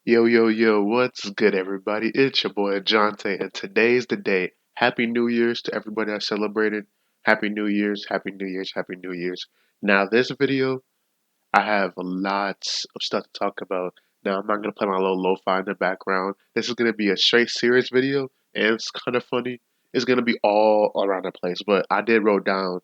Yo, yo, yo, what's good, everybody? It's your boy Jonta, and today's the day. Happy New Year's to everybody that celebrated. Happy New Year's, Happy New Year's, Happy New Year's. Now, this video, I have lots of stuff to talk about. Now, I'm not going to play my little lo-fi in the background. This is going to be a straight serious video, and it's kind of funny. It's going to be all around the place, but I did write down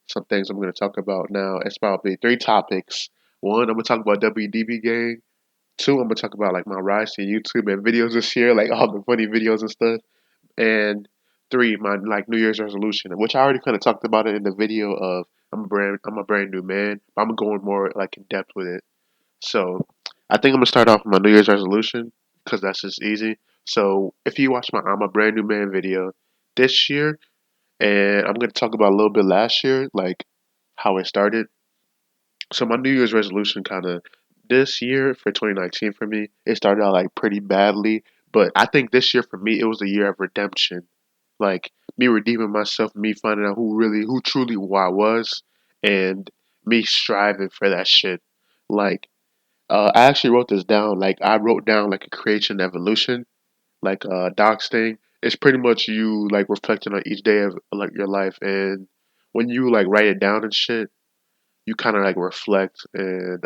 some things I'm going to talk about now. It's probably three topics. One, I'm going to talk about WDB Gang. Two, I'm going to talk about like my rise to YouTube and videos this year, like all the funny videos and stuff. And three, my like New Year's resolution, which I already kind of talked about it in the video of I'm a brand new man. But I'm going more like in depth with it. So I think I'm gonna start off with my New Year's resolution because that's just easy. So if you watch my I'm a brand new man video this year, and I'm gonna talk about a little bit last year, like how it started. So my New Year's resolution kind of this year for 2019 for me, it started out like pretty badly, but I think this year for me it was a year of redemption, like me redeeming myself, me finding out who truly who I was, and me striving for that shit. Like I actually wrote this down. Like I wrote down like a creation evolution, like Doc's thing. It's pretty much you like reflecting on each day of like your life, and when you like write it down and shit, you kind of like reflect and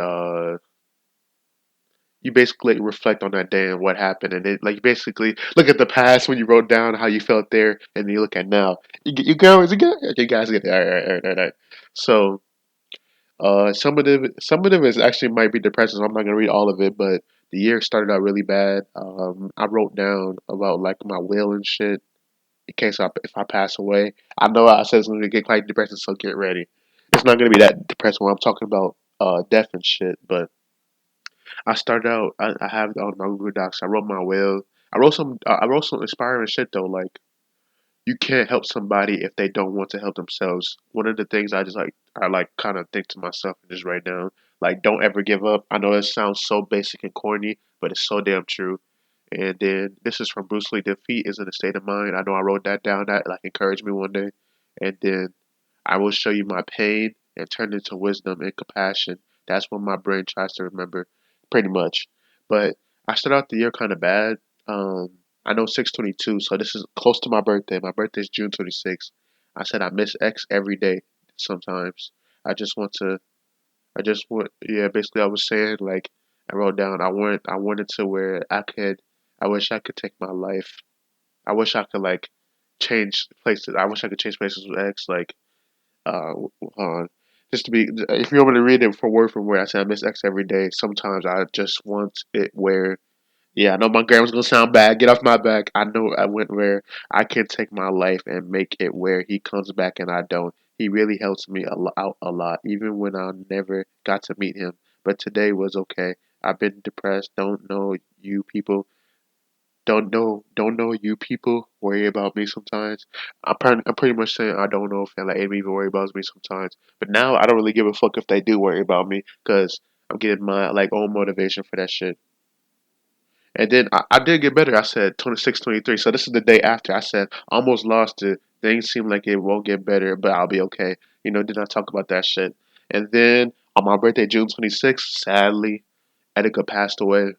you basically reflect on that day and what happened, and it like you basically look at the past when you wrote down how you felt there, and then you look at now. You go, is it good? Okay, guys, get there. All right, all right, all right, all right. So, some of them is actually might be depressing. So I'm not gonna read all of it, but the year started out really bad. I wrote down about like my will and shit in case if I pass away. I know I said it's gonna get quite depressing, so get ready. It's not gonna be that depressing when I'm talking about death and shit, but I started out. I have on my Google Docs. I wrote my will. I wrote some inspiring shit though. Like you can't help somebody if they don't want to help themselves. One of the things I like kind of think to myself and just write down. Like don't ever give up. I know it sounds so basic and corny, but it's so damn true. And then this is from Bruce Lee. Defeat is in a state of mind. I know I wrote that down. That like encouraged me one day. And then I will show you my pain and turn it into wisdom and compassion. That's what my brain tries to remember, pretty much. But I started out the year kind of bad. I know 6/22, so this is close to my birthday. My birthday is June 26th. I said I miss X every day sometimes. I just want to, yeah, basically I was saying like, I wrote down, I wanted to where I wish I could take my life. I wish I could like change places. I wish I could change places with X. Like, hold on. Just to be, if you want me to read it for word, I said I miss X every day. Sometimes I just want it where, yeah, I know my grandma's gonna sound bad. Get off my back. I know I went where I can take my life and make it where he comes back and I don't. He really helps me out a lot, even when I never got to meet him. But today was okay. I've been depressed. Don't know you people worry about me sometimes. I'm pretty much saying I don't know if like anybody even worry about me sometimes. But now I don't really give a fuck if they do worry about me because I'm getting my like own motivation for that shit. And then I did get better. I said 26, 23. So this is the day after. I said almost lost it. Things seem like it won't get better, but I'll be okay. You know, did not talk about that shit. And then on my birthday, June 26th, sadly, Etika passed away.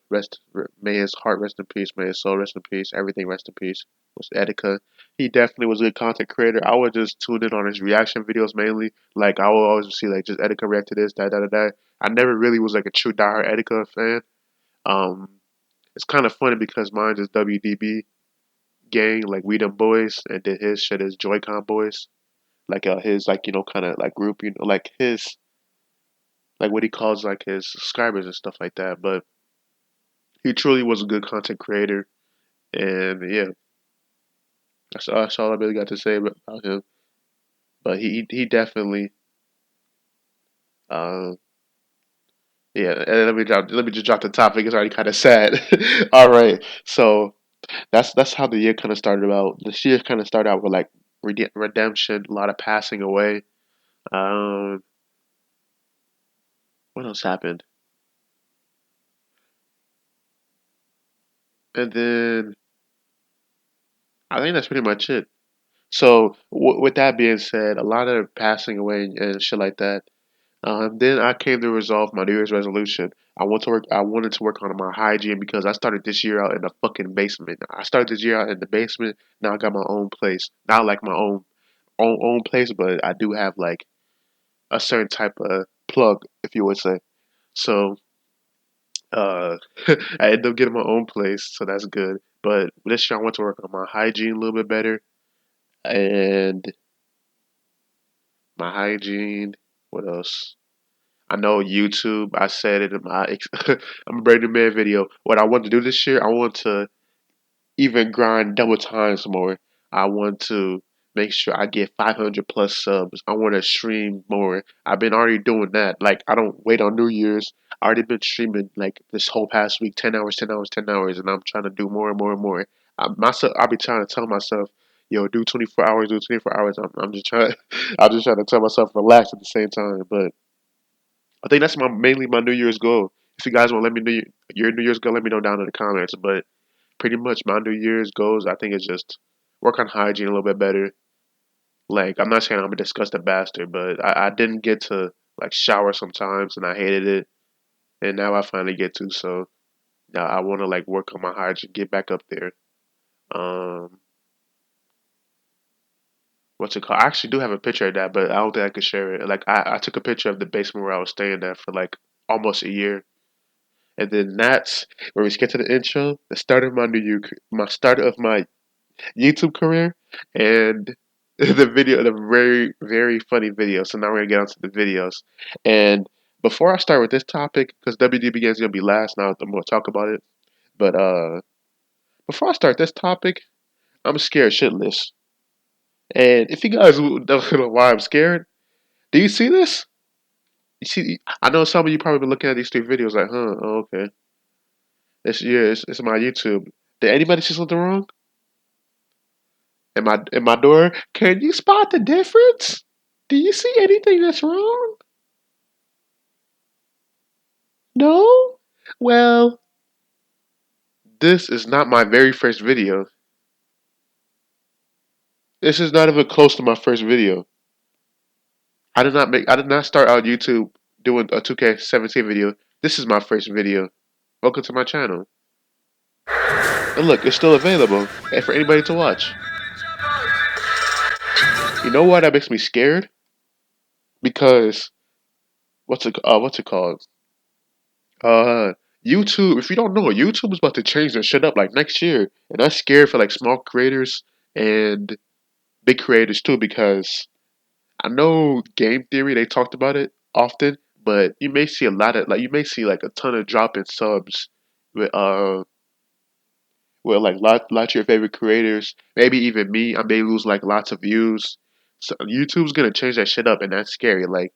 May his heart rest in peace. May his soul rest in peace. Everything rest in peace. Was Etika. He definitely was a good content creator. I would just tune in on his reaction videos mainly. Like I would always see like just Etika react to this, that, that, that, that. I never really was like a true diehard Etika fan. Um, it's kind of funny because mine is WDB Gang, like We Them Boys, and then his shit is Joy-Con Boys. Like his like kind of like group, like his like what he calls like his subscribers and stuff like that. But he truly was a good content creator, and yeah, that's all I really got to say about him. But he definitely, uh, yeah. And let me just drop the topic. It's already kind of sad. All right, so that's how the year kind of started out. This year kind of started out with like redemption, a lot of passing away. Um, what else happened? And then I think that's pretty much it. So with that being said, a lot of passing away and shit like that. Then I came to resolve my New Year's resolution. I want to work. I wanted to work on my hygiene because I started this year out in the fucking basement. I started this year out in the basement. Now I got my own place. Not like my own place, but I do have like a certain type of plug, if you would say. So I ended up getting my own place, so that's good. But this year I want to work on my hygiene a little bit better and my hygiene. What else? I know YouTube. I said it in my I'm a brand new man video. What I want to do this year, I want to even grind double times more. I want to make sure I get 500 plus subs. I want to stream more. I've been already doing that. Like I don't wait on New Year's. I already been streaming like this whole past week, 10 hours, 10 hours, 10 hours, and I'm trying to do more and more and more. I'll be trying to tell myself, yo, do 24 hours, do 24 hours. I'm just trying, I'm just trying to tell myself relax at the same time. But I think that's mainly my New Year's goal. If you guys want to let me know your New Year's goal, let me know down in the comments. But pretty much my New Year's goals, I think, is just work on hygiene a little bit better. Like I'm not saying I'm a disgusting bastard, but I didn't get to like shower sometimes, and I hated it, and now I finally get to. So now I want to like work on my hygiene, get back up there. Um, what's it called? I actually do have a picture of that, but I don't think I could share it. Like I took a picture of the basement where I was staying at for like almost a year. And then that's where we get to the intro, the start of my my start of my YouTube career, and the very very funny video. So now we're gonna get onto the videos. And before I start with this topic, because WDB GANG is gonna be last, now I'm gonna talk about it. But before I start this topic, I'm scared shitless. And if you guys don't know why I'm scared, do you see this? You see, I know some of you probably been looking at these three videos like, huh, oh, okay. It's my YouTube. Did anybody see something wrong? In my door? Can you spot the difference? Do you see anything that's wrong? No? Well, this is not my very first video. This is not even close to my first video. I did not start out YouTube doing a 2K17 video. This is my first video. Welcome to my channel. And look, it's still available and for anybody to watch. You know why that makes me scared? Because what's it called? Uh, YouTube. If you don't know, YouTube is about to change their shit up like next year, and that's scary for like small creators and big creators too. Because I know game theory they talked about it often, but you may see a lot of like you may see like a ton of drop in subs with like lots of your favorite creators. Maybe even me. I may lose like lots of views. So YouTube's gonna change that shit up, and that's scary. Like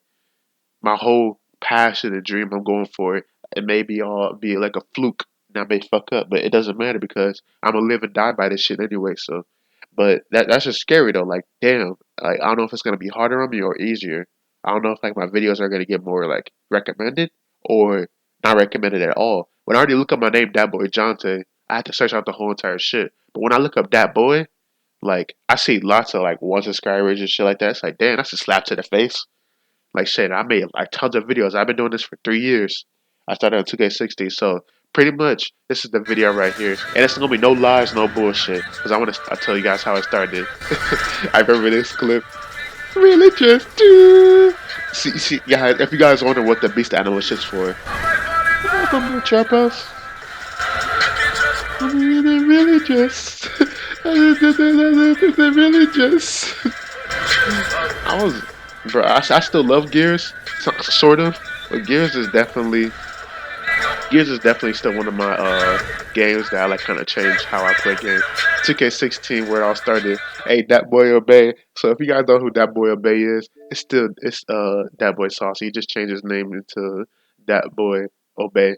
my whole passion and dream I'm going for it may be all be like a fluke and I may fuck up, but it doesn't matter because I'm gonna live and die by this shit anyway. So, but that's just scary though. Like, damn, like I don't know if it's gonna be harder on me or easier. I don't know if like my videos are gonna get more like recommended or not recommended at all. When I already look up my name, DatBoiiJonta, I had to search out the whole entire shit. But when I look up Dat Boy, like I see lots of like one subscribers and shit like that. It's like, damn, that's a slap to the face. Like shit, I made like tons of videos. I've been doing this for 3 years. I started on 2K60, so pretty much this is the video right here, and it's gonna be no lies, no bullshit. Cause I tell you guys how I started. I remember this clip. Really just do. See, yeah. If you guys wonder what the beast animal shit's for, from the trap house. I mean, they really just. They really just. I was, bro. I still love Gears, sort of, but Gears is definitely still one of my games that I like kind of change how I play games. 2K16 where it all started. Hey, that boy obey. So if you guys know who that boy obey is, it's that boy sauce. He just changed his name into that boy obey.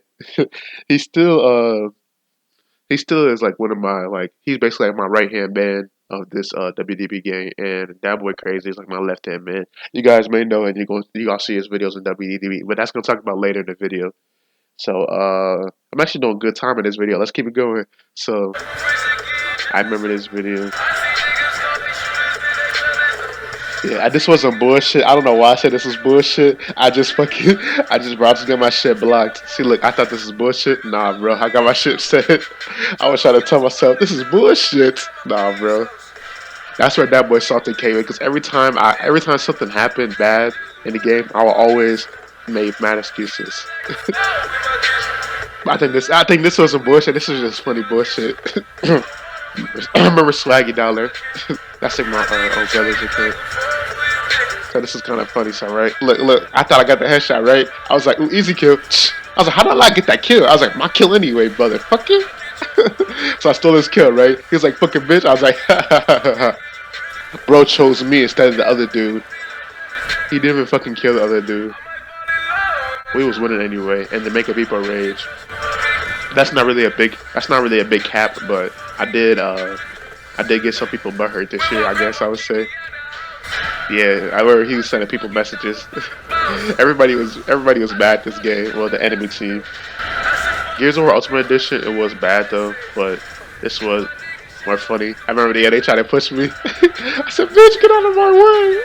he still uh he still is like one of my like he's basically like my right hand man of this WDB gang, and that boy crazy is like my left hand man. You guys may know, and you gonna see his videos in WDB, but that's gonna talk about later in the video. So I'm actually doing good time in this video. Let's keep it going. So I remember this video. Yeah, this wasn't bullshit. I don't know why I said this was bullshit. I just fucking, I just, bro, I just got my shit blocked. See, look, I thought this was bullshit. Nah, bro, I got my shit set. I was trying to tell myself this is bullshit. Nah, bro, that's where that boy something came in. Because every time something happened bad in the game, I will always make mad excuses. I think this wasn't bullshit. This was just funny bullshit. I remember Swaggy Dollar. That's like my old brother's account. So this is kind of funny, so right? Look. I thought I got the headshot right. I was like, ooh, easy kill. I was like, how did I get that kill? I was like, my kill anyway, motherfucker. So I stole his kill, right? He was like, fucking bitch. I was like, bro chose me instead of the other dude. He didn't even fucking kill the other dude. We was winning anyway, and to make a people rage. That's not really a big cap, but I did get some people butthurt this year. I guess I would say. Yeah, I remember he was sending people messages. Everybody was bad this game. Well, the enemy team. Gears of War Ultimate Edition, it was bad though, but this was more funny. I remember they tried to push me. I said, "Bitch, get out of my way!"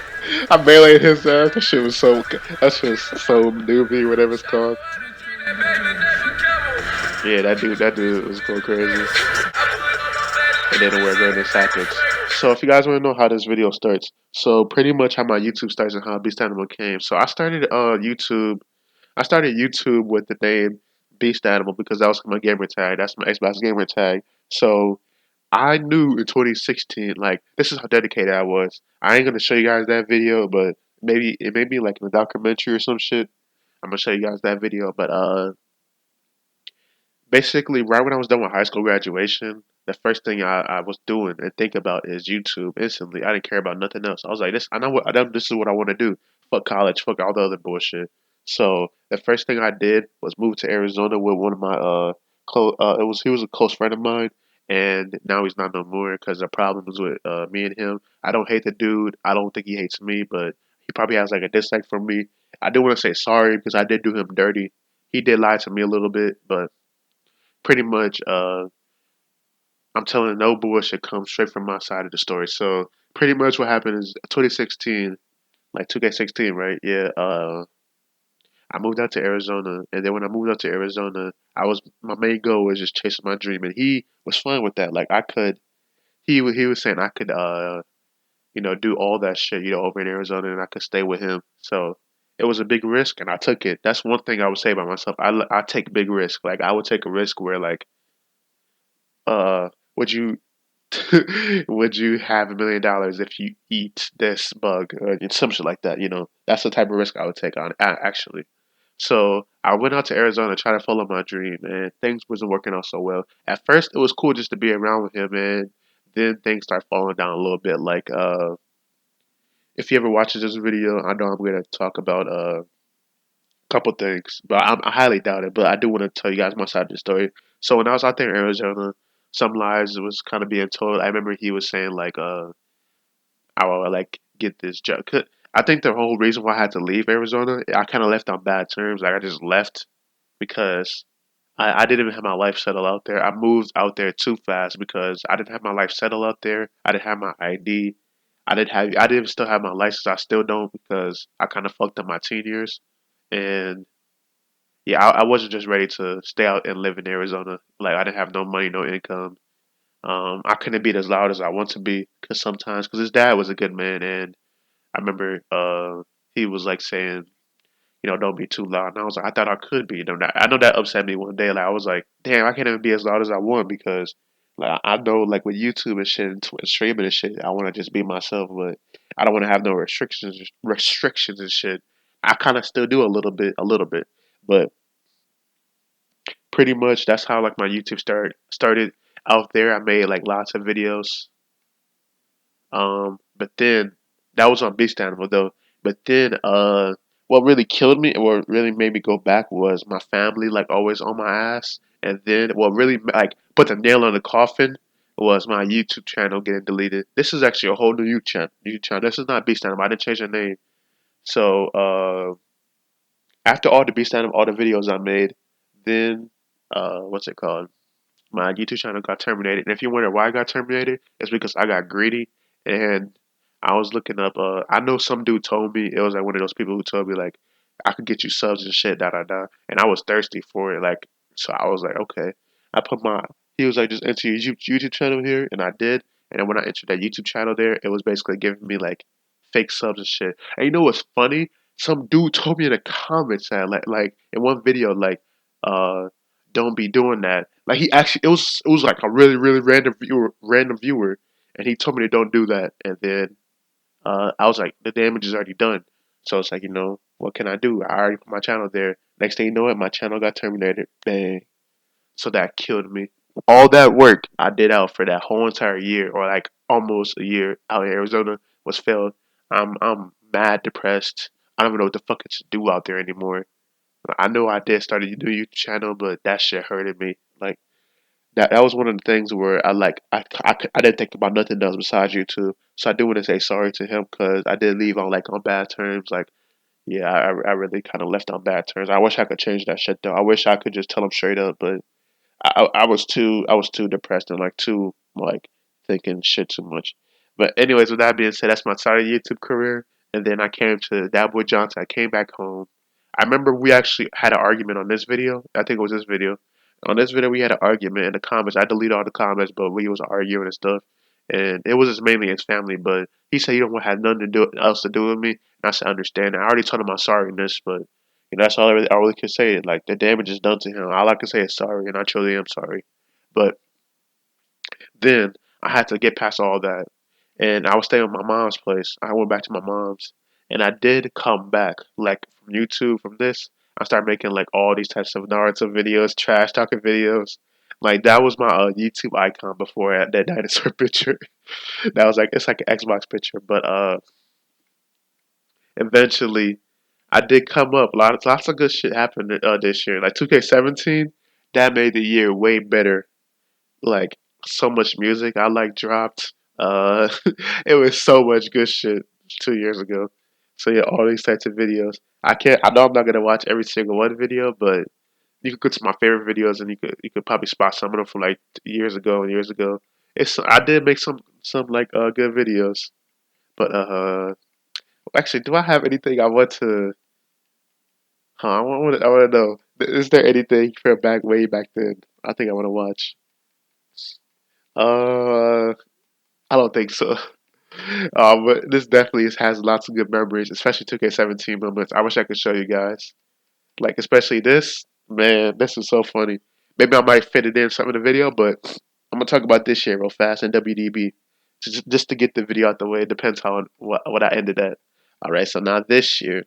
I meleeed his ass. That shit was so newbie, whatever it's called. Yeah, that dude was going crazy. And then we're going in seconds. So if you guys want to know how this video starts, so pretty much how my YouTube starts and how Beast Animal came. So I started YouTube with the name Beast Animal because that was my gamer tag. That's my Xbox gamer tag. So I knew in 2016, like this is how dedicated I was. I ain't gonna show you guys that video, but maybe it may be like in a documentary or some shit. I'm gonna show you guys that video. But basically, right when I was done with high school graduation, the first thing I was doing and think about is YouTube instantly. I didn't care about nothing else. I was like, this is what I want to do. Fuck college, fuck all the other bullshit. So the first thing I did was move to Arizona with one of my he was a close friend of mine, and now he's not no more because the problems with me and him. I don't hate the dude. I don't think he hates me, but he probably has like a dislike for me. I do want to say sorry because I did do him dirty. He did lie to me a little bit, but pretty much I'm telling no bullshit comes straight from my side of the story. So pretty much what happened is 2016, like 2K16, right? Yeah, I moved out to Arizona, and then when I moved out to Arizona, my main goal was just chasing my dream, and he was fine with that. Like I could, he was saying I could do all that shit over in Arizona, and I could stay with him. So it was a big risk, and I took it. That's one thing I would say about myself. I take big risk. Like I would take a risk where like would you would you have $1 million if you eat this bug or some shit like that? That's the type of risk I would take on actually. So I went out to Arizona to try to follow my dream, and things wasn't working out so well. At first, it was cool just to be around with him, and then things start falling down a little bit. Like, if he ever watches this video, I know I'm gonna talk about couple things, but I highly doubt it. But I do want to tell you guys my side of the story. So when I was out there in Arizona, some lies was kind of being told. I remember he was saying like, I will like get this job. I think the whole reason why I had to leave Arizona, I kind of left on bad terms. Like I just left because I didn't even have my life settled out there. I moved out there too fast because I didn't have my life settled out there. I didn't have my ID. I didn't still have my license. I still don't because I kind of fucked up my teen years. And yeah, I wasn't just ready to stay out and live in Arizona. Like I didn't have no money, no income. I couldn't be as loud as I want to be because his dad was a good man, and I remember he was like saying, don't be too loud. And I was like, I thought I could be. I know that upset me one day. Like I was like, damn, I can't even be as loud as I want because like I know like with YouTube and shit and streaming and shit, I want to just be myself, but I don't want to have no restrictions and shit. I kind of still do a little bit, but pretty much that's how like my YouTube started out there. I made like lots of videos. But then that was on Beast Animal though. But then what really killed me or what really made me go back was my family like always on my ass. And then what really like put the nail on the coffin was my YouTube channel getting deleted. This is actually a whole new YouTube channel. This is not Beast Animal. I didn't change the name. So after all the Beast Animal, all the videos I made, then what's it called? My YouTube channel got terminated. And if you wonder why I got terminated, it's because I got greedy and I was looking up. I know some dude told me it was like one of those people who told me like I could get you subs and shit, da da da. And I was thirsty for it, like so. I was like, okay. I put my. He was like, just enter your YouTube channel here, and I did. And then when I entered that YouTube channel there, it was basically giving me like fake subs and shit. And you know what's funny? Some dude told me in the comments that like in one video uh don't be doing that. Like he actually it was like a really random viewer, and he told me to don't do that. And then I was like, the damage is already done. So it's like, what can I do? I already put my channel there. Next thing you know it, my channel got terminated. Bang. So that killed me. All that work I did out for that whole entire year, or like almost a year out in Arizona, was failed. I'm mad depressed. I don't even know what the fuck to do out there anymore. I know I did start a new YouTube channel, but that shit hurted me. Like that was one of the things where I didn't think about nothing else besides YouTube. So I do want to say sorry to him because I did leave on bad terms. Like yeah, I really kind of left on bad terms. I wish I could change that shit though. I wish I could just tell him straight up, but I was too depressed and like too like thinking shit too much. But anyways, with that being said, that's my side of YouTube career. And then I came to DatBoiiJonta. I came back home. I remember we actually had an argument on this video. I think it was this video. On this video, we had an argument in the comments. I deleted all the comments, but we was arguing and stuff. And it was just mainly his family. But he said he don't want to have nothing to do else to do with me. And I said, understand. I already told him I'm sorry in this, but that's all I really can say. Like the damage is done to him. All I can say is sorry, and I truly am sorry. But then I had to get past all that, and I was staying at my mom's place. I went back to my mom's, and I did come back like from YouTube from this. I started making like all these types of Naruto videos, trash talking videos. Like that was my YouTube icon before that dinosaur picture. That was like it's like an Xbox picture, but eventually I did come up. Lots of good shit happened this year. Like 2K17, that made the year way better. Like so much music I like dropped. It was so much good shit 2 years ago. So yeah, all these types of videos. I can't. I know I'm not gonna watch every single one video, but you could go to my favorite videos and you could probably spot some of them from like years ago and years ago. I did make some like good videos, but actually, do I have anything I want to? Huh, I want to know. Is there anything from back way back then? I think I want to watch. Uh, I don't think so. But this definitely has lots of good memories, especially 2K17 moments. I wish I could show you guys. Like especially this, man. This is so funny. Maybe I might fit it in some of the video, but I'm gonna talk about this year real fast in WDB, just to get the video out the way. It depends how what I ended at. All right, so now this year.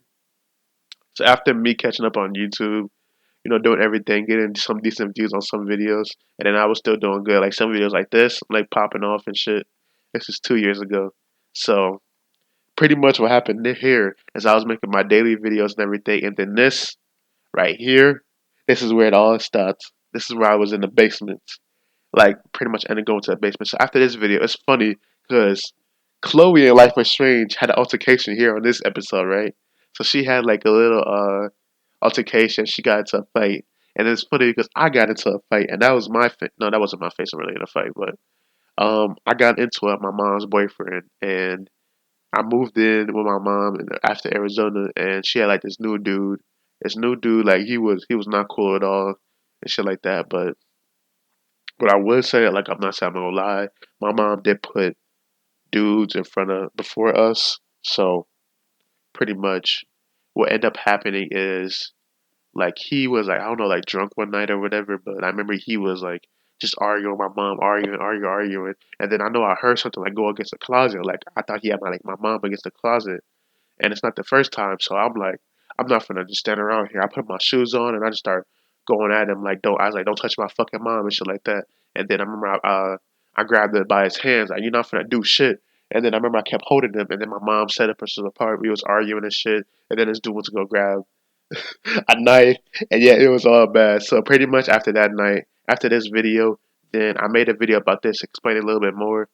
So after me catching up on YouTube, doing everything, getting some decent views on some videos, and then I was still doing good. Like some videos like this, like popping off and shit. This is 2 years ago. So pretty much what happened here is I was making my daily videos and everything, and then this right here, this is where it all starts. This is where I was in the basement. Like pretty much ended going to the basement. So after this video, it's funny because Chloe in Life was Strange had an altercation here on this episode, right? So she had like a little altercation. She got into a fight, and it's funny because I got into a fight, and that was my no, that wasn't my face really in a fight, but I got into it with my mom's boyfriend, and I moved in with my mom after Arizona, and she had like this new dude. This new dude, like he was not cool at all and shit like that. But I would say, like I'm not saying I'm gonna lie, my mom did put dudes in front of before us, so pretty much what ended up happening is like he was like I don't know like drunk one night or whatever, but I remember he was like just arguing with my mom, arguing, and then I know I heard something like go against the closet. Like I thought he had my mom against the closet, and it's not the first time. So I'm like, I'm not gonna just stand around here. I put my shoes on and I just start going at him like, don't. I was like, don't touch my fucking mom and shit like that. And then I remember I grabbed it by his hands like, you're not gonna do shit. And then I remember I kept holding him, and then my mom set us apart. We was arguing and shit, and then this dude went to go grab a knife, and yeah, it was all bad. So pretty much after that night, after this video, then I made a video about this, explaining a little bit more.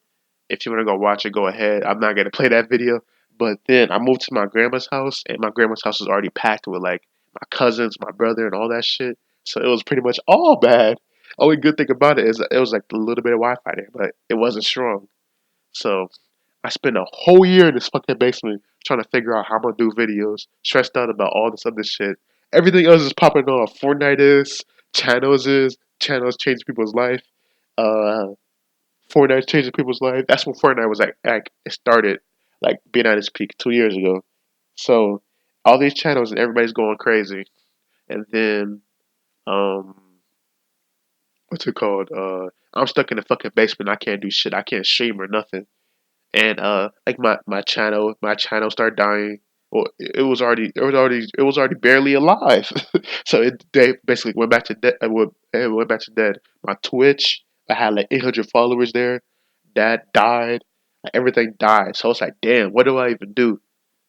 If you want to go watch it, go ahead. I'm not gonna play that video. But then I moved to my grandma's house, and my grandma's house was already packed with like my cousins, my brother, and all that shit. So it was pretty much all bad. Only good thing about it is it was like a little bit of Wi-Fi there, but it wasn't strong. So I spent a whole year in this fucking basement trying to figure out how I'm gonna do videos, stressed out about all this other shit. Everything else is popping off. Fortnite channels change people's life. Uh, Fortnite changing people's life. That's when Fortnite was like it started like being at its peak 2 years ago. So all these channels and everybody's going crazy. And then um what's it called? I'm stuck in the fucking basement. I can't do shit. I can't stream or nothing. And like my channel started dying. Well, it was already barely alive. So they basically went back to dead. It went back to dead. My Twitch, I had like 800 followers there. That died. Like, everything died. So it's like, damn, what do I even do?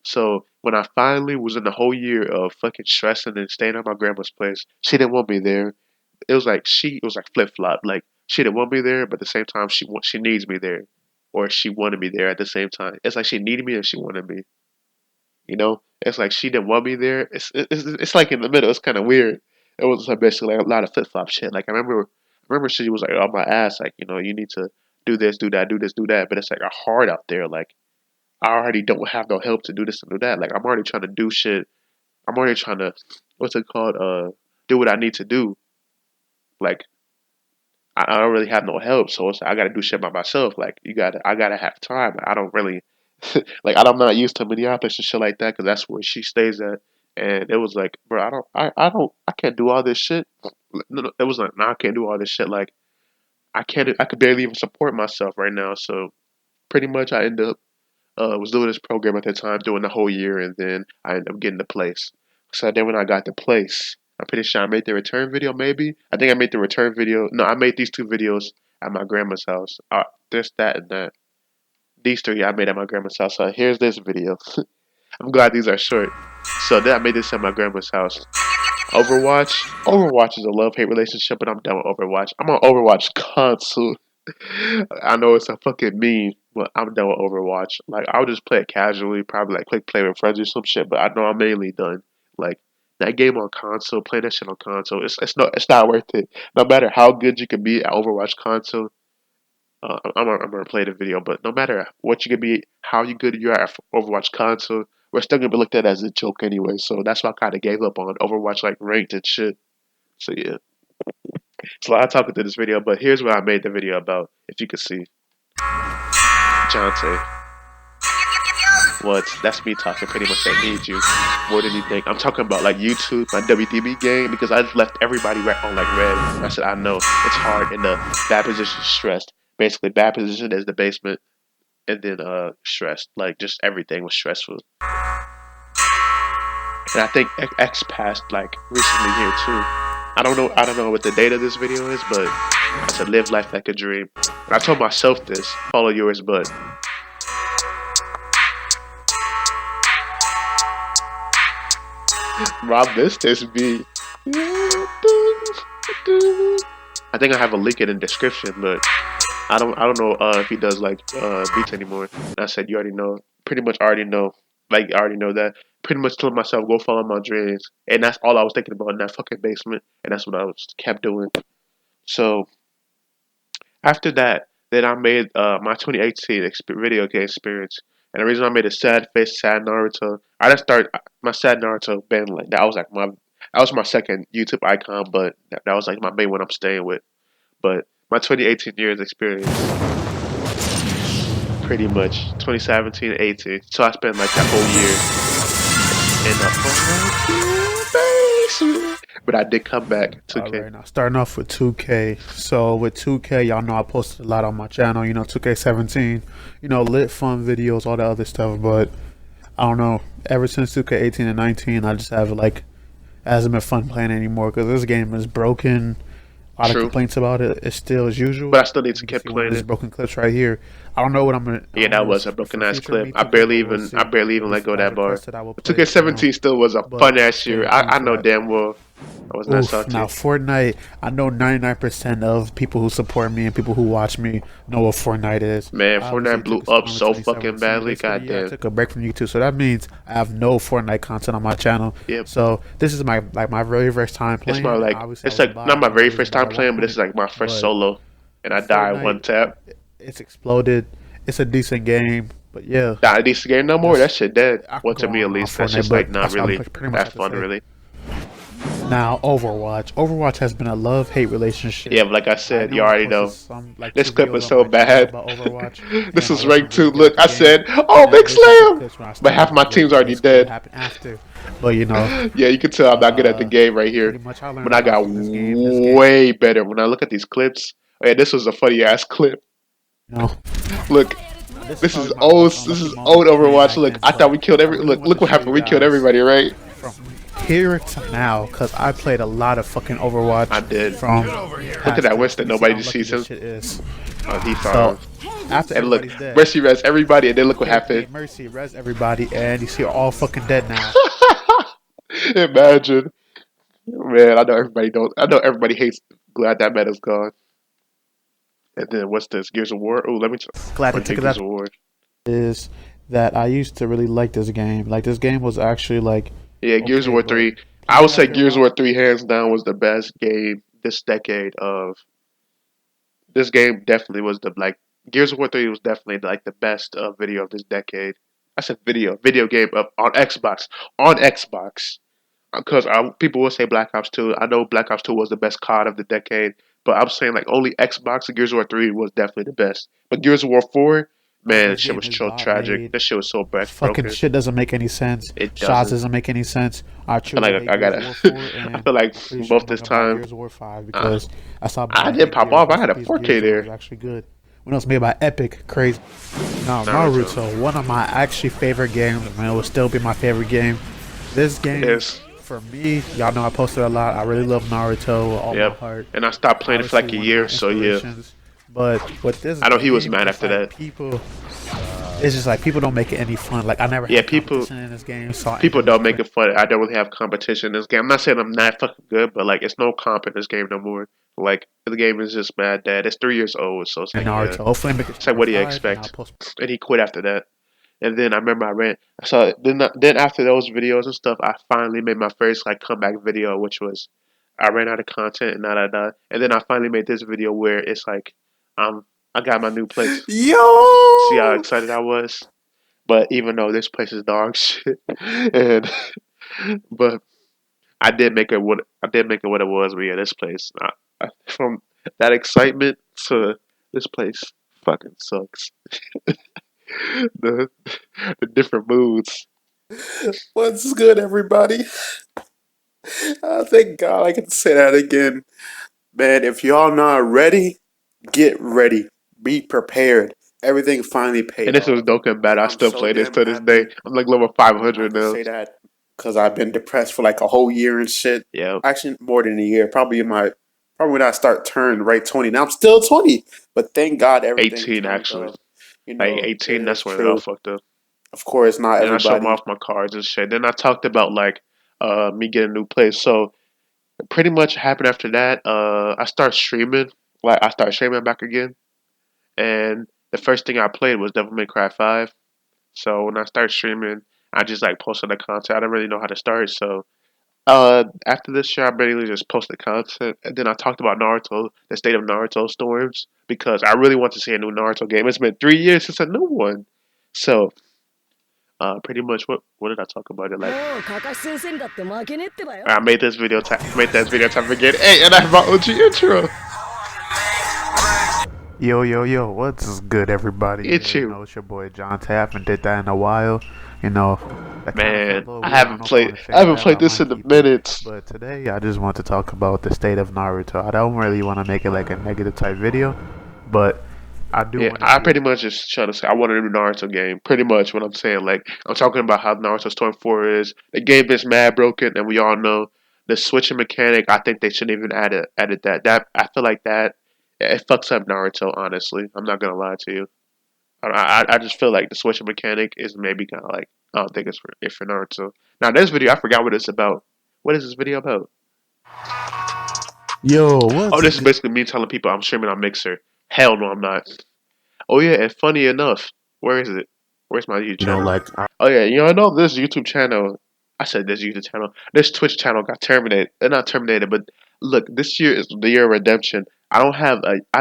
So when I finally was in the whole year of fucking stressing and staying at my grandma's place, she didn't want me there. It was like flip flop. Like she didn't want me there, but at the same time she needs me there, or she wanted me there at the same time. It's like she needed me and she wanted me. It's like she didn't want me there. It's like in the middle. It's kind of weird. It was like basically like a lot of flip flop shit. Like I remember she was like on my ass, like you need to do this, do that, do this, do that. But it's like hard out there. Like I already don't have no help to do this and do that. Like I'm already trying to do shit. I'm already trying to what's it called? Do what I need to do. Like I don't really have no help, so it's like I got to do shit by myself. Like I gotta have time. I don't really like I'm not used to Minneapolis and shit like that because that's where she stays at. And it was like, bro, I can't do all this shit. No, it was like, nah, I can't do all this shit. Like I could barely even support myself right now. So pretty much, I ended up was doing this program at the time, doing the whole year, and then I ended up getting the place. So then when I got the place, I'm pretty sure I made the return video. Maybe I think I made the return video. No, I made these two videos at my grandma's house. This, that, and that. These three I made at my grandma's house. So here's this video. I'm glad these are short. So then I made this at my grandma's house. Overwatch. Overwatch is a love-hate relationship, but I'm done with Overwatch. I'm on Overwatch console. I know it's a fucking meme, but I'm done with Overwatch. Like I'll just play it casually, probably like quick play with friends or some shit. But I know I'm mainly done. Like that game on console, playing that shit on console, it's not worth it. No matter how good you can be at Overwatch console, I'm gonna play the video. But no matter what you can be, how you good you are at Overwatch console, we're still gonna be looked at as a joke anyway. So that's why I kind of gave up on Overwatch like ranked and shit. So yeah, it's a lot of talking to this video, but here's what I made the video about. If you could see, JAWN-Tay. What? That's me talking pretty much. I need you more than you think. I'm talking about like YouTube, my WDB gang, because I just left everybody right on like red. I said I know it's hard in the bad position, stressed. Basically, bad position is the basement, and then stressed. Like just everything was stressful. And I think X passed like recently here too. I don't know what the date of this video is, but I said live life like a dream. And I told myself this, follow yours, but Rob this beat. I think I have a link in the description, but I don't know if he does like beats anymore. And I said you already know, pretty much already know, like I already know that. Pretty much telling myself go follow my dreams, and that's all I was thinking about in that fucking basement, and that's what I was kept doing. So after that, then I made my 2018 video game experience. And the reason I made a sad face, sad Naruto, I just started my sad Naruto band like that was my second YouTube icon, but that was like my main one I'm staying with. But my 2018 years experience, pretty much 2017 and 18. So I spent like that whole year in the basement. But I did come back 2K. Alright, now starting off with 2K. So with 2K, y'all know I posted a lot on my channel, 2K17, lit fun videos, all that other stuff, but I don't know, ever since 2K18 and 19, I just have like, hasn't been fun playing anymore because this game is broken. A lot of True. complaints about it. It's still as usual. But I still need to You can keep see one of playing these it. broken clips right here. I don't know what I'm gonna. I Yeah, don't that know was a for broken ass future clip. Me I Too clip, barely but we'll even see. I barely even If let go of as that bar. requested, I will play it. 2K17 still was a But fun ass stay year. tuned I for know that. damn well I was not Oof. Now salty. Fortnite, I know 99% of people who support me and people who watch me know what Fortnite is. Man, I obviously Fortnite blew took a up storm in so fucking 2017. badly. Basically, yeah, I Goddamn. took a break from YouTube, so that means I have no Fortnite content on my channel. Yep. So this is my very first time It's my playing. like Obviously, I it's was a like not bot. my There's a very reason first why time at one playing, but this is point, like my first but solo. And I died Fortnite, one tap. it's exploded. It's a decent game. But yeah, Not this game no more. That that's shit dead. I Well, could to go me on at and on least, that's Fortnite, just like but not that's all I really pretty much that have to fun, say. really. Now Overwatch. Overwatch has been a love-hate Yeah, relationship. but like I I said, you know I already posted know. some like This two clip videos was on so my channel bad. about Overwatch, This and I is wasn't rank really two. good at Look, the I game. said, oh, And big there's some slam, clips when I but half started my to get team's good. already Basically, what dead. happened after. But you know, Yeah, you can tell I'm not good at the game right here. pretty much I learned But a I lot got from this game. This game, way better when I look at these clips. Hey, this was a funny ass clip. you know, Look, this is this probably is my old. most This unlucky is old moment playing Overwatch. back Look, then. I thought But we killed I every. really Look, want to look what show you happened. We killed guys everybody, right? from here to now, because I played a lot of fucking I Overwatch did. from Look at past that clips. Winston. You can see how Nobody just unlucky sees this him. shit is. Oh, he saw So him. after And look, everybody's dead, Mercy res everybody, and then look what happened. Mercy res everybody, and you see all fucking dead now. Imagine, man. I know everybody don't. I know everybody hates. Glad that meta's gone. And then what's this? Gears of War. Oh, let me. Glad they What took it Gears out. of War? Is that I used to really like this game. Like this game was actually like Yeah, Gears of okay, War but 3. I would people say after a Gears of while, War 3 hands down was the best game this decade of this game definitely was the like Gears of War 3 was definitely like the best video of this decade. I said video game of on Xbox. On Xbox. Because people will say Black Ops 2. I know Black Ops 2 was the best COD of the decade, but I'm saying like only Xbox and Gears of War 3 was definitely the best. But Gears of War 4, man, this this shit game was is so bot tragic. made. This shit was so Fucking broken. shit doesn't make any sense. It Shots doesn't. doesn't make any sense. I I feel truly like hate I Gears gotta. of War 4, I and feel like I'm pretty sure I'm both not this gonna buy time. Gears of War 5 Uh, because I stopped I buying did fake pop Gears. off. I Rest had in a peace, 4K Gears of War was there. actually good. When it was made by Epic, crazy. Now Naruto. Naruto, one of my actually favorite games, and it will still be my favorite game. This game, Yes. for me, y'all know I posted a lot. I really love Naruto with all my Yep. heart. And I stopped playing it for Obviously, like a one of year. my So yeah, inspirations. But with this I know he was game, mad it's after like that. people. It's just like people don't make it any fun. Like I never Yeah, had competition in this game, so people it was don't make crazy. it fun. I don't really have competition in this game. I'm not saying I'm not fucking good, but like it's no comp in this game no more. Like the game is just mad dead. It's 3 years old, so it's In like yeah. Naruto, hopefully, I make it It's to like number what do you 5, and I'll expect? post. And he quit after that. And then I remember I ran. So then after those videos and stuff, I finally made my first like comeback video, which was I ran out of content and da. And then I finally made this video where it's like I got my new place. See how Yo! excited I was? But even though this place is dog shit, and but I did make it what it was. But yeah, this place from that excitement to this place fucking sucks. the the different moods. What's good, everybody? Thank God I can say that again. Man, if y'all not ready, get ready. Be prepared. Everything finally paid And this was off. Dokkan Bad. And I I'm still so play this damn to this day. happy. I'm like level I 500 can now. say that because I've been depressed for like a whole year and shit. Yeah, Actually, more than a year. Probably when I start turning right 20. Now I'm still 20, but thank God everything 18 turned actually. up. You Like know, it 18, is that's when it all true. fucked up. Of course, not Then I showed them everybody. off my cards and shit. Then I talked about like me getting a new place. So pretty much happened after that. I start streaming. Like I start streaming back again. And the first thing I played was Devil May Cry 5. So when I started streaming, I just like posted the content. I didn't really know how to start. So after this year, I basically just posted content, and then I talked about Naruto, the state of Naruto storms, because I really want to see a new Naruto game. It's been 3 years since a new one, so pretty much what did I talk about it like? I made this video made this video time again. Hey, and I have my OG intro. Yo, what's good, everybody? It's Yeah, you, it's your boy Jonta. I haven't did that in a while. You know, that kind of felt man. a little weird. I don't know if I want to I change haven't that, but played I this might in the keep it. minutes. But today, I just want to talk about the state of Naruto. I don't really want to make it like a negative type video, but I do Yeah, want to I see pretty much just trying to say I want a new Naruto game. Pretty much what I'm saying. Like I'm talking about how Naruto Storm 4 is. The game is mad broken, and we all know the switching mechanic. I think they shouldn't even added that. That I feel like that it fucks up Naruto. Honestly, I'm not gonna lie to you. I just feel like the switching mechanic is maybe kind of like I don't think it's for Naruto. Now this video, I forgot what it's about. What is this video about? Yo, Oh, what's this is good? basically me telling people I'm streaming on Mixer. Hell no, I'm not. Oh yeah, and funny enough, where is it? Where's my YouTube channel? Like Oh yeah, I know this YouTube channel. I said this YouTube channel. This Twitch channel got terminated. They're not terminated, but look, this year is the year of redemption. I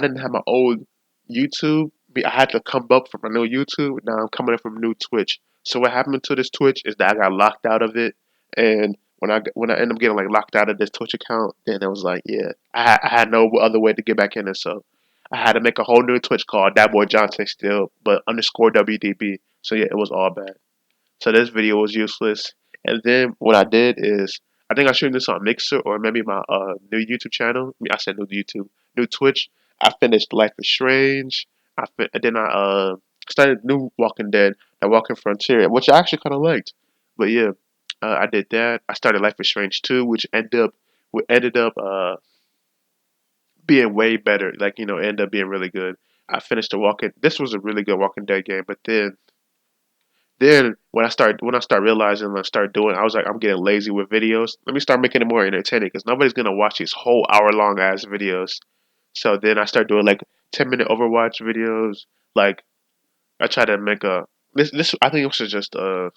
didn't have my old YouTube I had to come up from a new YouTube. Now I'm coming up from a new Twitch. So what happened to this Twitch is that I got locked out of it, and when I ended up getting like locked out of this Twitch account, then it was like, yeah, I had no other way to get back in it. So I had to make a whole new Twitch called DatBoiiJonta still, but underscore WDB. So yeah, it was all bad. So this video was useless. And then what I did is I think I showed this on Mixer or maybe my new YouTube channel. I, mean, I said new YouTube, new Twitch. I finished Life is Strange. Then I started new Walking Dead, The Walking Frontier, which I actually kind of liked. But yeah, I did that. I started Life is Strange 2, which ended up being way better. Like ended up being really good. I finished the Walking. This was a really good Walking Dead game, but then when I start realizing when I start doing, I was like, I'm getting lazy with videos. Let me start making it more entertaining because nobody's gonna watch these whole hour long ass videos. So then I start doing like 10-minute Overwatch videos. Like I try to make a this I think this was just a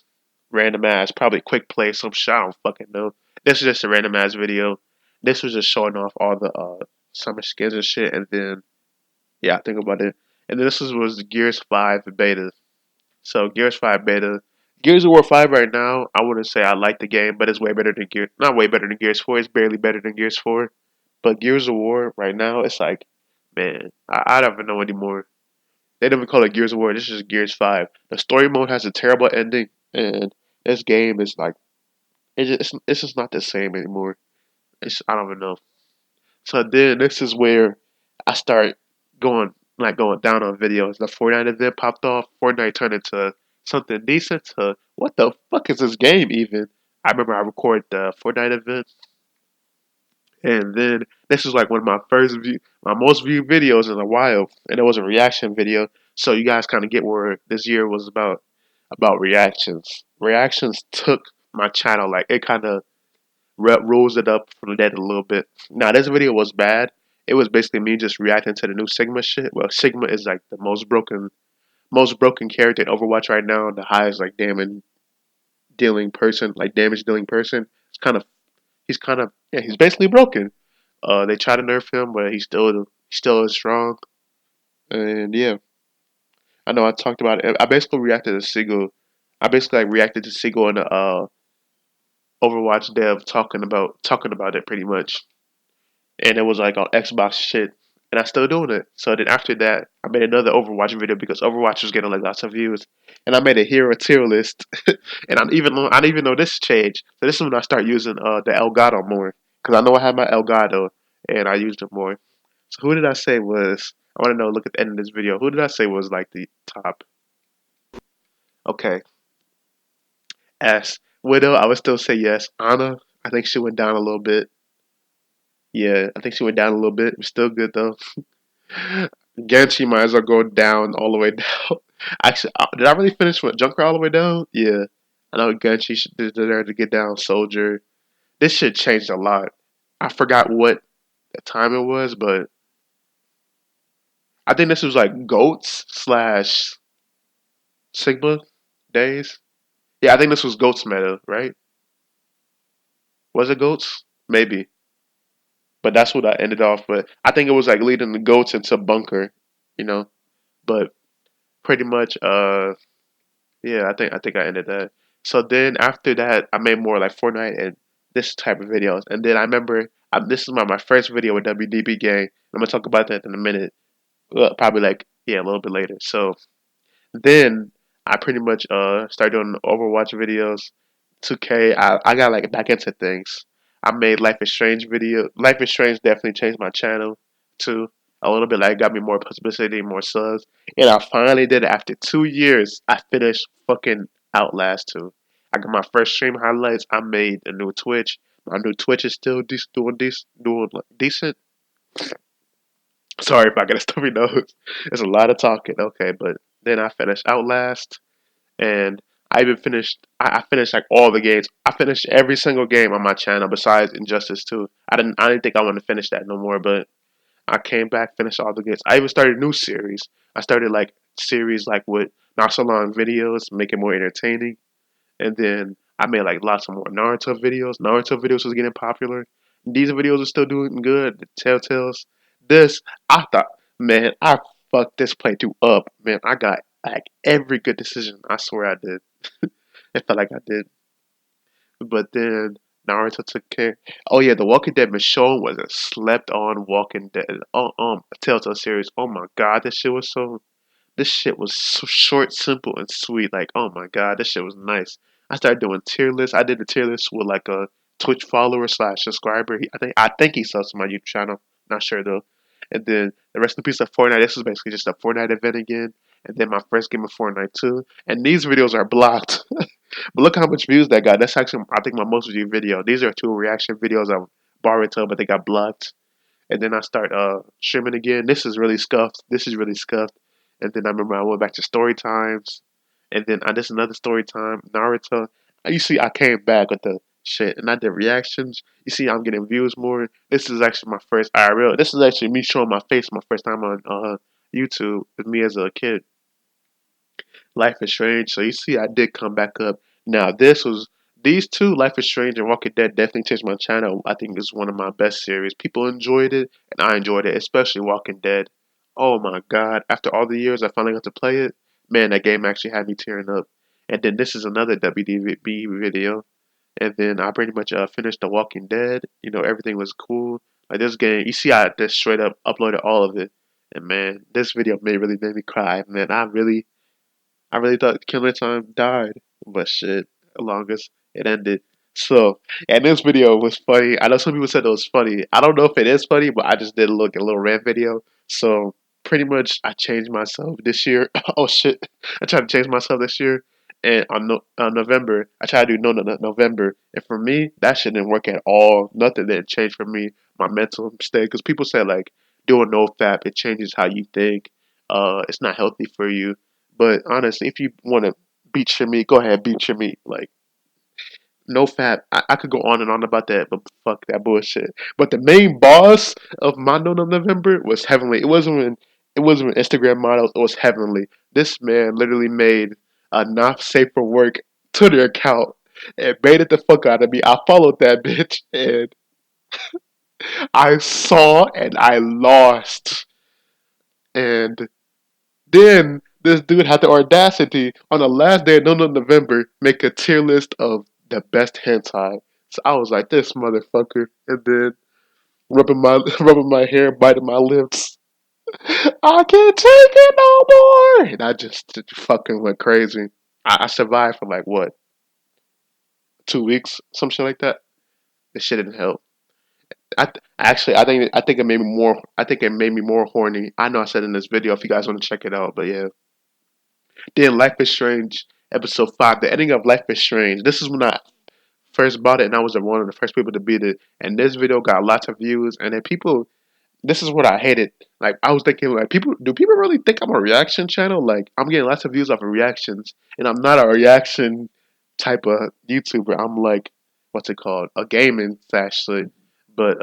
random ass, probably quick play some shit. I don't fucking know. This was just a random ass video. This was just showing off all the summer skins and shit. And then yeah, I think about it. And then this was Gears 5 beta. So Gears 5 beta. Gears of War 5 right now, I wouldn't say I like the game, but it's way better than Gears. Not way better than Gears 4. It's barely better than Gears 4. But Gears of War right now, it's like, man, I don't even know anymore. They don't even call it Gears of War. This is Gears 5. The story mode has a terrible ending, and this game is like, it's just not the same anymore. I don't even know. So then this is where I start going down on videos. The Fortnite event popped off. Fortnite turned into something decent to what the fuck is this game even? I remember I recorded the Fortnite event, and then this was like one of my most viewed videos in a while, and it was a reaction video. So you guys kind of get where this year was about reactions. Reactions took my channel like it kind of rose it up from the dead a little bit. Now this video was bad. It was basically me just reacting to the new Sigma shit. Well, Sigma is like the most broken character in Overwatch right now. The highest like damage dealing person. It's kind of yeah, he's basically broken. They try to nerf him, but he still is strong. And yeah, I know I talked about it. I basically reacted to Sigil. I basically like reacted to Sigil in the Overwatch dev talking about it pretty much. And it was like on Xbox shit, and I still doing it. So then after that, I made another Overwatch video because Overwatch was getting like lots of views, and I made a hero tier list. And I didn't even know this changed. So this is when I start using the Elgato more because I know I had my Elgato and I used it more. So who did I say was? I want to know. Look at the end of this video. Who did I say was like the top? Okay, S Widow. I would still say yes. Anna. I think she went down a little bit. Yeah, I think she went down a little bit. Still good though. Guarantee might as well go down all the way down. Actually, did I really finish with Junker all the way down? Yeah. I know Guarantee should deserve to get down. Soldier. This shit changed a lot. I forgot what the time it was, but I think this was like Goats slash Sigma days. Yeah, I think this was Goats meta, right? Was it Goats? Maybe. But that's what I ended off with. I think it was like leading the Goats into Bunker, you know? But pretty much, yeah, I think I ended that. So then after that, I made more like Fortnite and this type of videos. And then I remember this is my first video with WDB Gang. I'm gonna talk about that in a minute. Well, probably like yeah, a little bit later. So then I pretty much started doing Overwatch videos. 2K. I got like back into things. I made Life is Strange video. Life is Strange definitely changed my channel too a little bit. Like got me more publicity, more subs, and I finally did it after 2 years. I finished fucking Outlast 2. I got my first stream highlights. I made a new Twitch. My new Twitch is still doing like, decent. Sorry if I get a stuffy nose. There's a lot of talking. Okay, but then I finished Outlast and I even finished. I finished like all the games. I finished every single game on my channel besides Injustice 2. I didn't think I wanted to finish that no more, but I came back, finished all the games. I even started a new series. I started like series like with not so long videos, make it more entertaining, and then I made like lots of more Naruto videos. Naruto videos was getting popular. These videos are still doing good. The Telltales. This I thought, man, I fucked this playthrough up. Man, I got like every good decision. I swear I did. It felt like I did. But then Naruto took care. Oh yeah, the Walking Dead Michonne was a slept on Walking Dead. Oh, Telltale series. Oh my god, this shit was so short, simple, and sweet. Like, oh my god, this shit was nice. I started doing tier lists. I did a tier list with like a Twitch follower slash subscriber. I think he subs to my YouTube channel. Not sure though. And then the rest of the piece of Fortnite. This was basically just a Fortnite event again. And then my first game of Fortnite too. And these videos are blocked. But look how much views that got. That's actually I think my most viewed video. These are two reaction videos I borrowed to, but they got blocked. And then I start streaming again. This is really scuffed. This is really scuffed. And then I remember I went back to story times. And then I did another story time, Naruto. You see, I came back with the shit and I did reactions. You see, I'm getting views more. This is actually my first IRL. This is actually me showing my face my first time on YouTube with me as a kid. Life is Strange. So you see, I did come back up. Now these two, Life is Strange and Walking Dead, definitely changed my channel. I think it's one of my best series. People enjoyed it, and I enjoyed it, especially Walking Dead. Oh my god! After all the years, I finally got to play it. Man, that game actually had me tearing up. And then this is another WDB video. And then I pretty much finished The Walking Dead. You know, everything was cool. Like this game, you see, I just straight up uploaded all of it. And man, this video really made me cry. Man, I really thought Killer Time died, but shit, as long as it ended. So, and this video was funny. I know some people said it was funny. I don't know if it is funny, but I just did look a little rant video. So, pretty much, I changed myself this year. Oh shit, I tried to change myself this year, and on November, I tried to do no November, and for me, that shit didn't work at all. Nothing didn't change for me. My mental state, because people say like doing no fap, it changes how you think. It's not healthy for you, but honestly, if you want to beat your meat, go ahead, beat your meat. Like, no fat. I could go on and on about that, but fuck that bullshit. But the main boss of my No November was Heavenly. It wasn't Instagram models, it was Heavenly. This man literally made a not safe for work Twitter account and made it the fuck out of me. I followed that bitch and I saw and I lost. And then this dude had the audacity on the last day of November make a tier list of the best hentai. So I was like, this motherfucker, and then rubbing my rubbing my hair, biting my lips. I can't take it no more, and I just fucking went crazy. I survived for like what 2 weeks, some shit like that. This shit didn't help. I think it made me more. I think it made me more horny. I know I said in this video if you guys want to check it out, but yeah. Then Life is Strange, episode 5, the ending of Life is Strange. This is when I first bought it, and I was one of the first people to beat it. And this video got lots of views, and then people. This is what I hated. Like I was thinking, like do people really think I'm a reaction channel? Like I'm getting lots of views off of reactions, and I'm not a reaction type of YouTuber. I'm like, what's it called? A gaming actually, but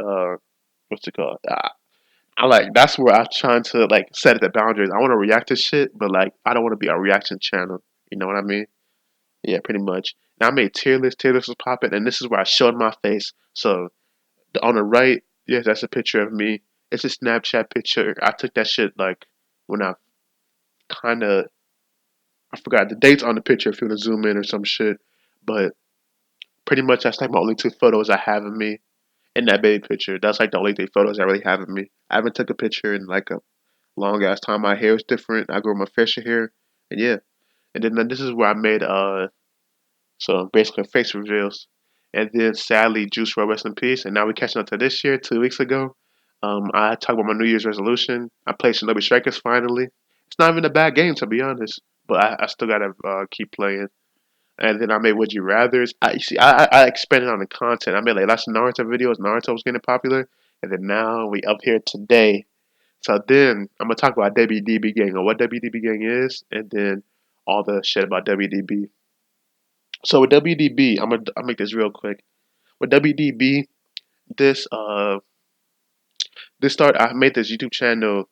what's it called? I like that's where I'm trying to like set the boundaries. I want to react to shit, but like I don't want to be a reaction channel. You know what I mean? Yeah, pretty much. And I made tier list. Tier list was popping, and this is where I showed my face. So on the right, yes, that's a picture of me. It's a Snapchat picture. I took that shit like when I kind of I forgot the dates on the picture if you want to zoom in or some shit. But pretty much that's like my only two photos I have of me in that baby picture. That's like the only three photos I really have of me. I haven't took a picture in like a long ass time. My hair is different. I grew my facial hair, and yeah. And then this is where I made so basically face reveals. And then sadly, Juice WRLD rest in peace. And now we're catching up to this year, 2 weeks ago. I talked about my New Year's resolution. I played Shinobi Strikers finally. It's not even a bad game to be honest, but I still gotta keep playing. And then I made Would You Rather's. You see, I expanded on the content. I made like lots of Naruto videos. Naruto was getting popular, and then now we up here today. So then I'm gonna talk about WDB Gang or what WDB Gang is, and then all the shit about WDB. So with WDB, I'll make this real quick. With WDB, this uh I made this YouTube channel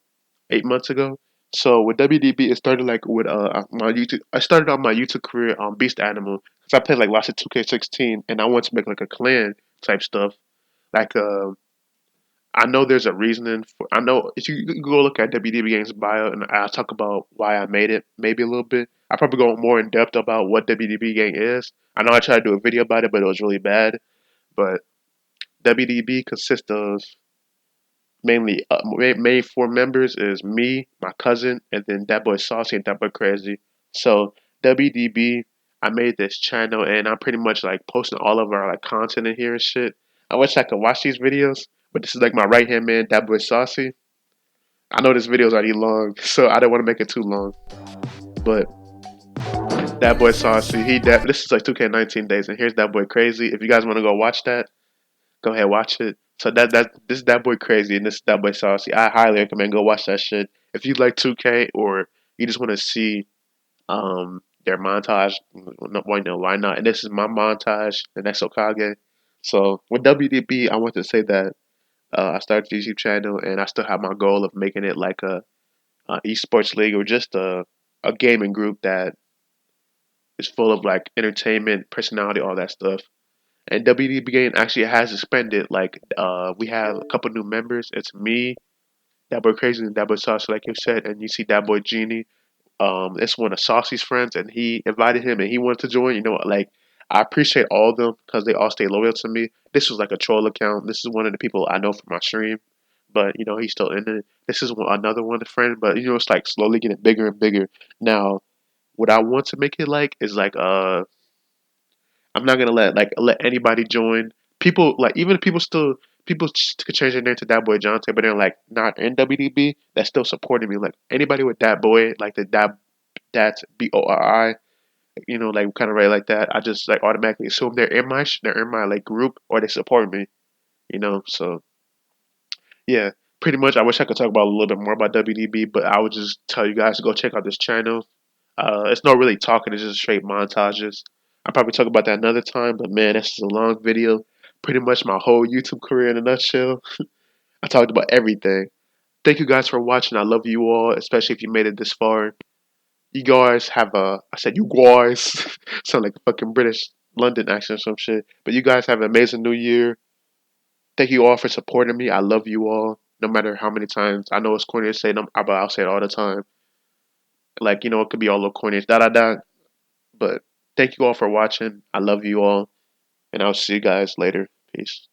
8 months ago. So with WDB, it started like with my YouTube. I started on my YouTube career on Beast Animal because I played like lots of 2K16, and I wanted to make like a clan type stuff. Like I know there's a reasoning for. I know if you go look at WDB Gang's bio, and I'll talk about why I made it, maybe a little bit. I probably go more in depth about what WDB Gang is. I know I tried to do a video about it, but it was really bad. But WDB consists of mainly main four members is me, my cousin, and then that boy Saucy and that boy Crazy. So WDB, I made this channel and I'm pretty much like posting all of our like content in here and shit. I wish I could watch these videos, but this is like my right hand man, that boy Saucy. I know this video is already long, so I don't want to make it too long. But that boy Saucy, this is like 2K19 days, and here's that boy Crazy. If you guys want to go watch that, go ahead, watch it. So this is that boy Crazy and this is that boy Saucy. I highly recommend go watch that shit. If you like 2K or you just want to see their montage, why not? And this is my montage, and that's Okage. So with WDB, I want to say that I started the YouTube channel, and I still have my goal of making it like a esports league or just a gaming group that is full of like entertainment, personality, all that stuff. And WDB Game actually has expanded. Like, we have a couple new members. It's me, that boy Crazy, and that boy Saucy, like you said, and you see that boy Genie. It's one of Saucy's friends, and he invited him, and he wanted to join. You know, like I appreciate all of them because they all stay loyal to me. This was like a troll account. This is one of the people I know from my stream, but you know he's still in it. This is another one, a friend, but you know it's like slowly getting bigger and bigger. Now, what I want to make it like is like I'm not gonna let anybody join. People like even if people could change their name to DatBoiiJonta, but they're like not in WDB. That's still supporting me. Like anybody with that boy, like the that's BORI, you know, like kind of right like that. I just like automatically assume they're in my like group or they support me. You know, so yeah, pretty much. I wish I could talk about a little bit more about WDB, but I would just tell you guys to go check out this channel. It's not really talking; it's just straight montages. I'll probably talk about that another time, but man, this is a long video. Pretty much my whole YouTube career in a nutshell. I talked about everything. Thank you guys for watching. I love you all, especially if you made it this far. You guys have I said you guys. Sound like a fucking British London accent or some shit. But you guys have an amazing new year. Thank you all for supporting me. I love you all. No matter how many times. I know it's corny to say, but I'll say it all the time. Like, you know, it could be all little corny. Da da da. But thank you all for watching. I love you all. And I'll see you guys later. Peace.